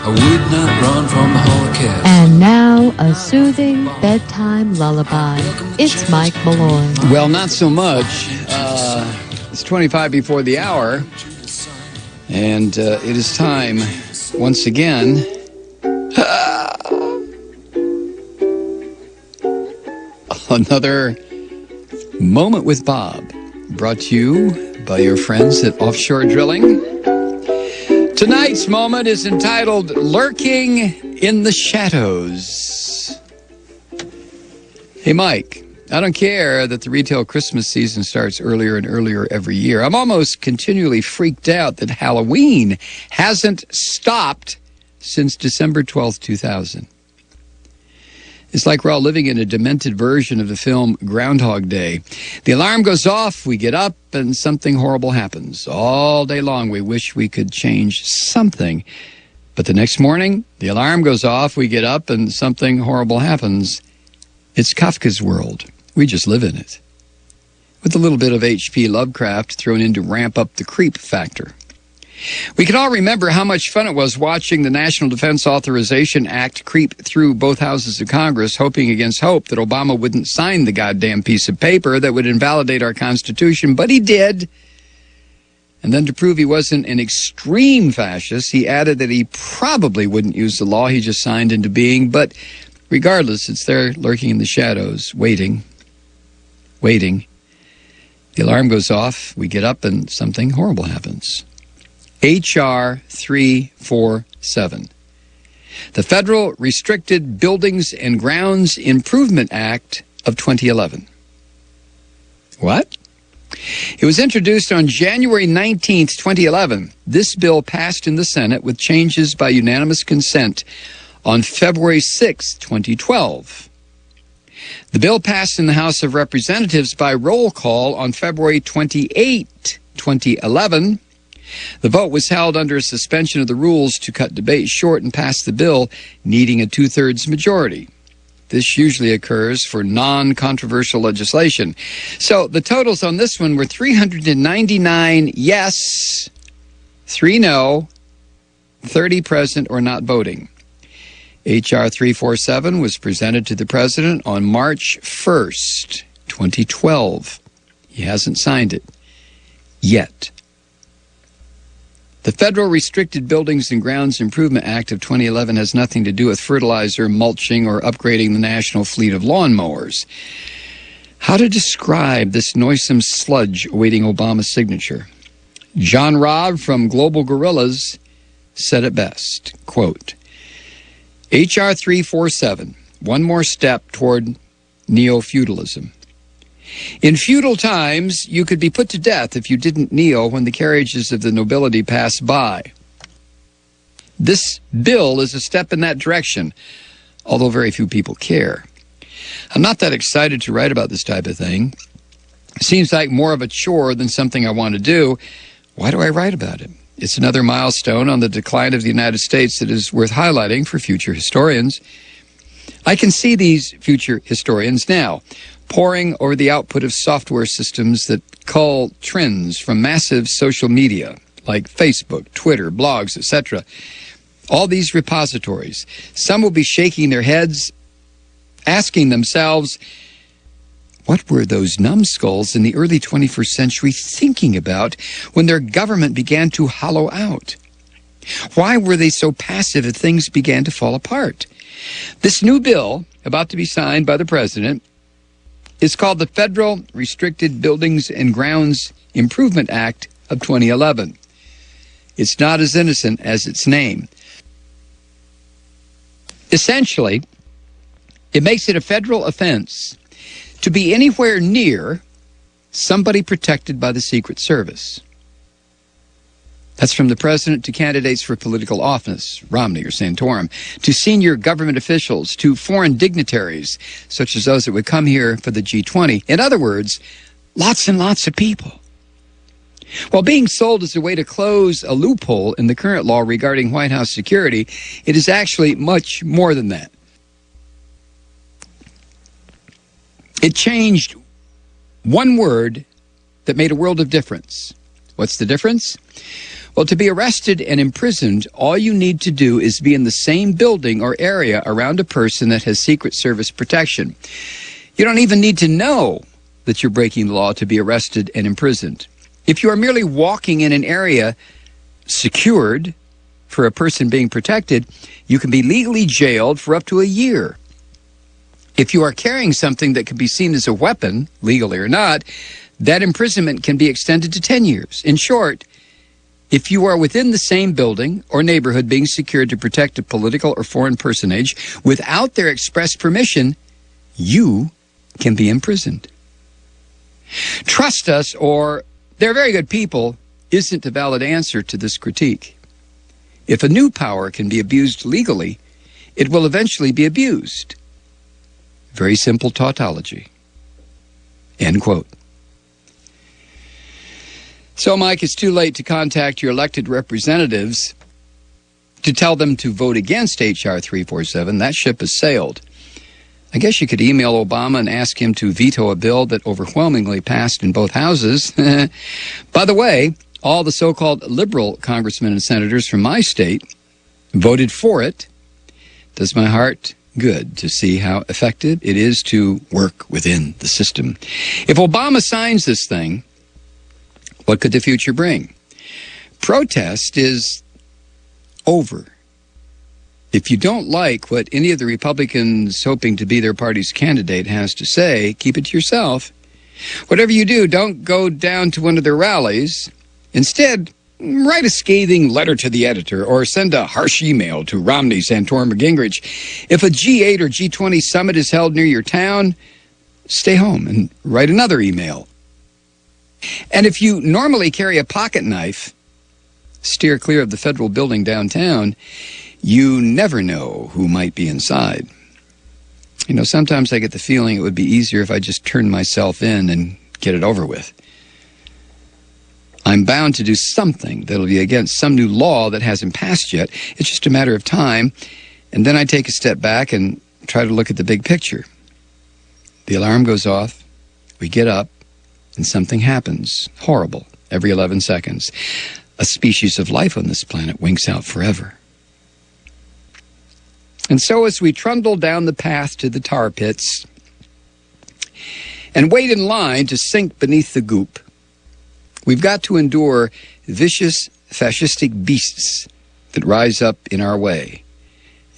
would not run from the Holocaust. And now, a soothing bedtime lullaby. It's Mike Malloy. Well, not so much. It's 25 before the hour, and it is time, once again, another Moment with Bob, brought to you by your friends at Offshore Drilling. Tonight's moment is entitled Lurking in the Shadows. Hey, Mike, I don't care that the retail Christmas season starts earlier and earlier every year. I'm almost continually freaked out that Halloween hasn't stopped since December 12th, 2000. It's like we're all living in a demented version of the film Groundhog Day. The alarm goes off, we get up, and something horrible happens. All day long, we wish we could change something. But the next morning, the alarm goes off, we get up, and something horrible happens. It's Kafka's world. We just live in it. With a little bit of H.P. Lovecraft thrown in to ramp up the creep factor. We can all remember how much fun it was watching the National Defense Authorization Act creep through both houses of Congress, hoping against hope that Obama wouldn't sign the goddamn piece of paper that would invalidate our Constitution, but he did. And then to prove he wasn't an extreme fascist, he added that he probably wouldn't use the law he just signed into being, but regardless, it's there lurking in the shadows, waiting. The alarm goes off, we get up, and something horrible happens. H.R. 347, the Federal Restricted Buildings and Grounds Improvement Act of 2011. What? It was introduced on January 19th, 2011. This bill passed in the Senate with changes by unanimous consent on February 6th, 2012. The bill passed in the House of Representatives by roll call on February 28, 2011. The vote was held under a suspension of the rules to cut debate short and pass the bill, needing a two-thirds majority. This usually occurs for non-controversial legislation. So the totals on this one were 399 yes, 3 no, 30 present or not voting. H.R. 347 was presented to the President on March 1st, 2012. He hasn't signed it yet. The Federal Restricted Buildings and Grounds Improvement Act of 2011 has nothing to do with fertilizer, mulching, or upgrading the national fleet of lawnmowers. How to describe this noisome sludge awaiting Obama's signature? John Robb from Global Gorillas said it best, quote, H.R. 347, one more step toward neo-feudalism. In feudal times, you could be put to death if you didn't kneel when the carriages of the nobility passed by. This bill is a step in that direction, although very few people care. I'm not that excited to write about this type of thing. It seems like more of a chore than something I want to do. Why do I write about it? It's another milestone on the decline of the United States that is worth highlighting for future historians. I can see these future historians now, poring over the output of software systems that cull trends from massive social media like Facebook, Twitter, blogs, etc. All these repositories. Some will be shaking their heads, asking themselves, what were those numbskulls in the early 21st century thinking about when their government began to hollow out? Why were they so passive if things began to fall apart? This new bill, about to be signed by the President, is called the Federal Restricted Buildings and Grounds Improvement Act of 2011. It's not as innocent as its name. Essentially, it makes it a federal offense to be anywhere near somebody protected by the Secret Service. That's from the president to candidates for political office, Romney or Santorum, to senior government officials, to foreign dignitaries, such as those that would come here for the G20. In other words, lots and lots of people. While being sold as a way to close a loophole in the current law regarding White House security, it is actually much more than that. It changed one word that made a world of difference. What's the difference? Well, to be arrested and imprisoned, all you need to do is be in the same building or area around a person that has Secret Service protection. You don't even need to know that you're breaking the law to be arrested and imprisoned. If you are merely walking in an area secured for a person being protected, you can be legally jailed for up to a year. If you are carrying something that can be seen as a weapon, legally or not, that imprisonment can be extended to 10 years. In short, if you are within the same building or neighborhood being secured to protect a political or foreign personage without their express permission, you can be imprisoned. Trust us, or they're very good people, isn't a valid answer to this critique. If a new power can be abused legally, it will eventually be abused. Very simple tautology. End quote. So, Mike, it's too late to contact your elected representatives to tell them to vote against H.R. 347. That ship has sailed. I guess you could email Obama and ask him to veto a bill that overwhelmingly passed in both houses. By the way, all the so-called liberal congressmen and senators from my state voted for it. Does my heart good to see how effective it is to work within the system. If Obama signs this thing, what could the future bring? Protest is over. If you don't like what any of the Republicans hoping to be their party's candidate has to say, keep it to yourself. Whatever you do, don't go down to one of their rallies. Instead, write a scathing letter to the editor or send a harsh email to Romney, Santorum, or Gingrich. If a G8 or G20 summit is held near your town, stay home and write another email. And if you normally carry a pocket knife, steer clear of the federal building downtown. You never know who might be inside. You know, sometimes I get the feeling it would be easier if I just turned myself in and get it over with. I'm bound to do something that'll be against some new law that hasn't passed yet. It's just a matter of time. And then I take a step back and try to look at the big picture. The alarm goes off, we get up, and something happens, horrible, every 11 seconds. A species of life on this planet winks out forever. And so as we trundle down the path to the tar pits and wait in line to sink beneath the goop, we've got to endure vicious, fascistic beasts that rise up in our way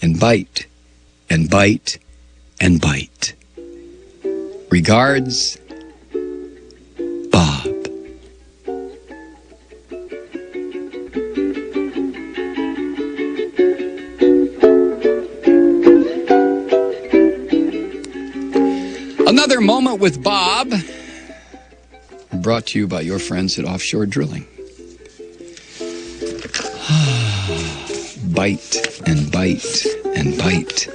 and bite and bite and bite. Regards, Bob. Another moment with Bob, brought to you by your friends at Offshore Drilling. Bite and bite and bite.